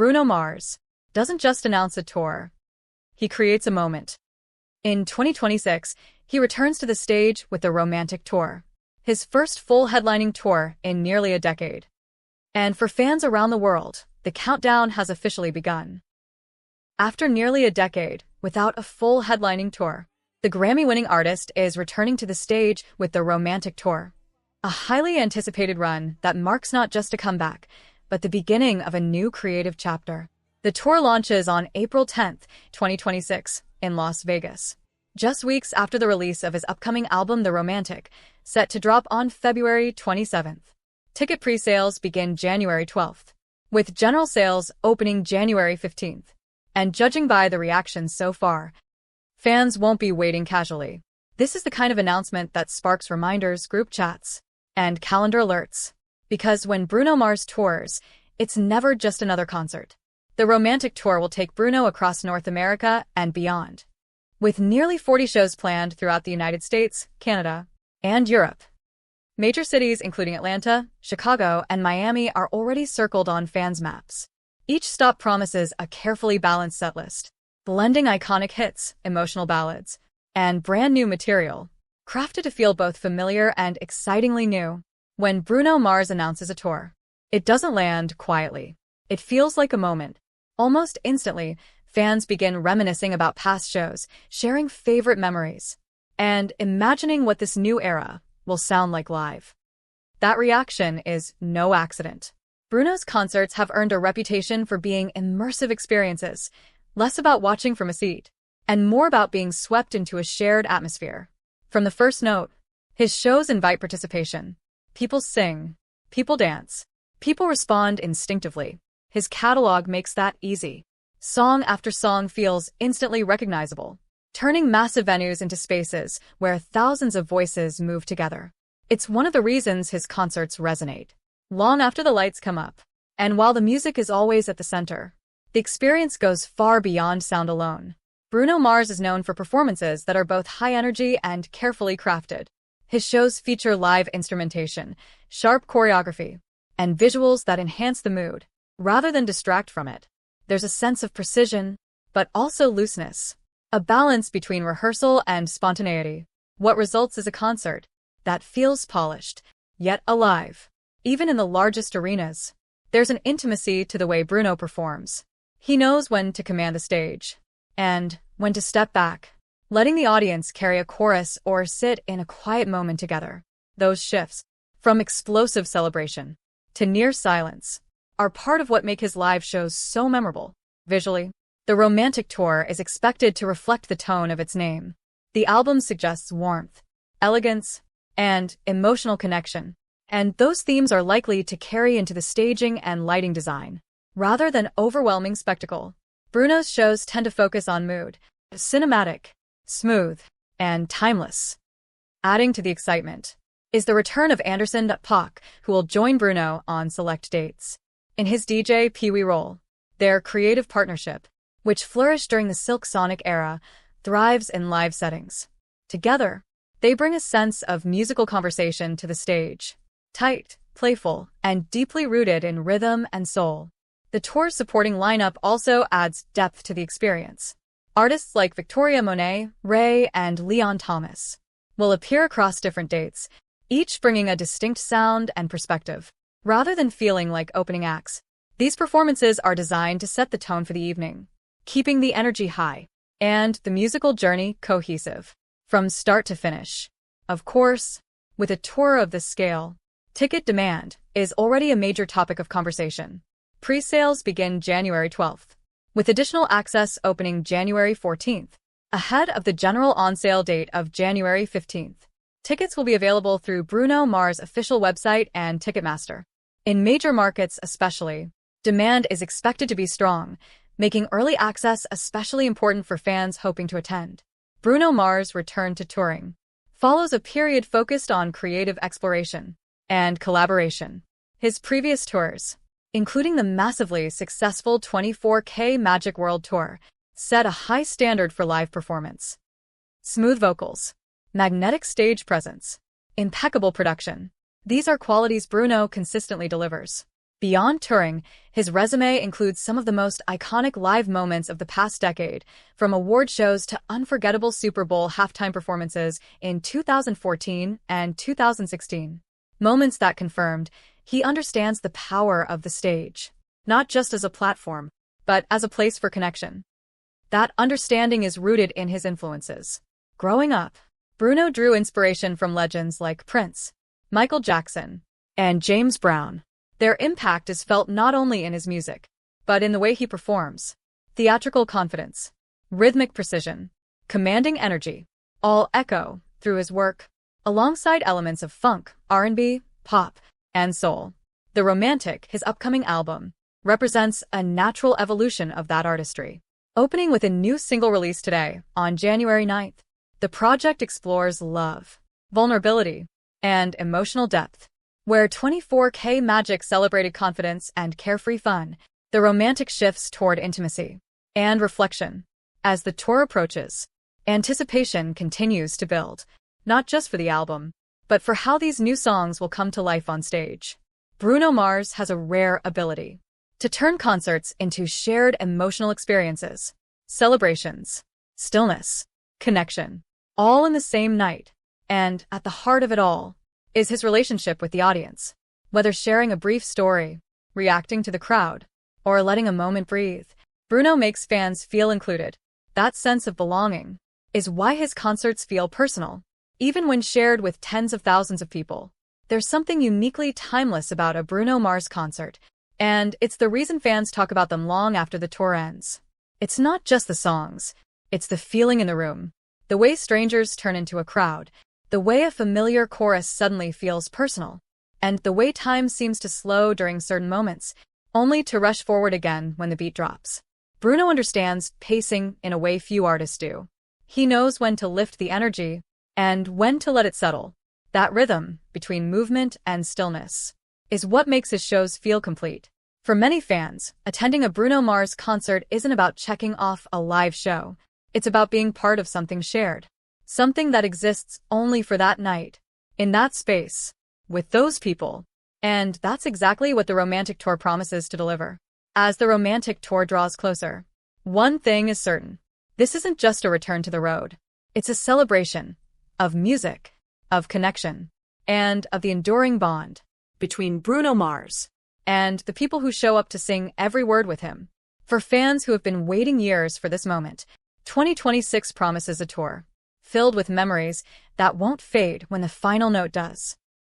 Bruno Mars doesn't just announce a tour, he creates a moment. In 2026, he returns to the stage with the Romantic Tour, his first full headlining tour in nearly a decade. And for fans around the world, the countdown has officially begun. After nearly a decade without a full headlining tour, the Grammy-winning artist is returning to the stage with the Romantic Tour, a highly anticipated run that marks not just a comeback, but the beginning of a new creative chapter. The tour launches on April 10th, 2026, in Las Vegas, just weeks after the release of his upcoming album The Romantic, set to drop on February 27th. Ticket pre-sales begin January 12th, with general sales opening January 15th. And judging by the reactions so far, fans won't be waiting casually. This is the kind of announcement that sparks reminders, group chats, and calendar alerts. Because when Bruno Mars tours, it's never just another concert. The Romantic Tour will take Bruno across North America and beyond, with nearly 40 shows planned throughout the United States, Canada, and Europe. Major cities including Atlanta, Chicago, and Miami are already circled on fans' maps. Each stop promises a carefully balanced setlist, blending iconic hits, emotional ballads, and brand new material, crafted to feel both familiar and excitingly new. When Bruno Mars announces a tour, it doesn't land quietly. It feels like a moment. Almost instantly, fans begin reminiscing about past shows, sharing favorite memories, and imagining what this new era will sound like live. That reaction is no accident. Bruno's concerts have earned a reputation for being immersive experiences, less about watching from a seat, and more about being swept into a shared atmosphere. From the first note, his shows invite participation. People sing, people dance, people respond instinctively. His catalog makes that easy. Song after song feels instantly recognizable, turning massive venues into spaces where thousands of voices move together. It's one of the reasons his concerts resonate long after the lights come up. And while the music is always at the center, the experience goes far beyond sound alone. Bruno Mars is known for performances that are both high energy and carefully crafted. His shows feature live instrumentation, sharp choreography, and visuals that enhance the mood, rather than distract from it. There's a sense of precision, but also looseness, a balance between rehearsal and spontaneity. What results is a concert that feels polished, yet alive. Even in the largest arenas, there's an intimacy to the way Bruno performs. He knows when to command the stage, and when to step back, letting the audience carry a chorus or sit in a quiet moment together. Those shifts, from explosive celebration to near silence, are part of what make his live shows so memorable. Visually, the Romantic Tour is expected to reflect the tone of its name. The album suggests warmth, elegance, and emotional connection, and those themes are likely to carry into the staging and lighting design. Rather than overwhelming spectacle, Bruno's shows tend to focus on mood, cinematic, smooth, and timeless. Adding to the excitement is the return of Anderson .Paak, who will join Bruno on select dates. In his DJ Pee Wee role, their creative partnership, which flourished during the Silk Sonic era, thrives in live settings. Together, they bring a sense of musical conversation to the stage, tight, playful, and deeply rooted in rhythm and soul. The tour's supporting lineup also adds depth to the experience. Artists like Victoria Monet, Ray, and Leon Thomas will appear across different dates, each bringing a distinct sound and perspective. Rather than feeling like opening acts, these performances are designed to set the tone for the evening, keeping the energy high and the musical journey cohesive from start to finish. Of course, with a tour of this scale, ticket demand is already a major topic of conversation. Pre-sales begin January 12th, with additional access opening January 14th, ahead of the general on-sale date of January 15th. Tickets will be available through Bruno Mars' official website and Ticketmaster. In major markets especially, demand is expected to be strong, making early access especially important for fans hoping to attend. Bruno Mars' return to touring follows a period focused on creative exploration and collaboration. His previous tours, including the massively successful 24K Magic World Tour, set a high standard for live performance. Smooth vocals, magnetic stage presence, impeccable production. These are qualities Bruno consistently delivers. Beyond touring, his resume includes some of the most iconic live moments of the past decade, from award shows to unforgettable Super Bowl halftime performances in 2014 and 2016. Moments that confirmed he understands the power of the stage, not just as a platform, but as a place for connection. That understanding is rooted in his influences. Growing up, Bruno drew inspiration from legends like Prince, Michael Jackson, and James Brown. Their impact is felt not only in his music, but in the way he performs. Theatrical confidence, rhythmic precision, commanding energy, all echo through his work, alongside elements of funk, R&B, pop, and soul. The Romantic, his upcoming album, represents a natural evolution of that artistry. Opening with a new single released today, on January 9th, the project explores love, vulnerability, and emotional depth. Where 24K Magic celebrated confidence and carefree fun, the Romantic shifts toward intimacy and reflection. As the tour approaches, anticipation continues to build, not just for the album, but for how these new songs will come to life on stage. Bruno Mars has a rare ability to turn concerts into shared emotional experiences, celebrations, stillness, connection, all in the same night. And at the heart of it all is his relationship with the audience. Whether sharing a brief story, reacting to the crowd, or letting a moment breathe, Bruno makes fans feel included. That sense of belonging is why his concerts feel personal, even when shared with tens of thousands of people. There's something uniquely timeless about a Bruno Mars concert, and it's the reason fans talk about them long after the tour ends. It's not just the songs, it's the feeling in the room, the way strangers turn into a crowd, the way a familiar chorus suddenly feels personal, and the way time seems to slow during certain moments, only to rush forward again when the beat drops. Bruno understands pacing in a way few artists do. He knows when to lift the energy and when to let it settle. That rhythm between movement and stillness is what makes his shows feel complete. For many fans, attending a Bruno Mars concert isn't about checking off a live show. It's about being part of something shared, something that exists only for that night, in that space, with those people. And that's exactly what the Romantic Tour promises to deliver. As the Romantic Tour draws closer, one thing is certain. This isn't just a return to the road. It's a celebration of music, of connection, and of the enduring bond between Bruno Mars and the people who show up to sing every word with him. For fans who have been waiting years for this moment, 2026 promises a tour filled with memories that won't fade when the final note does.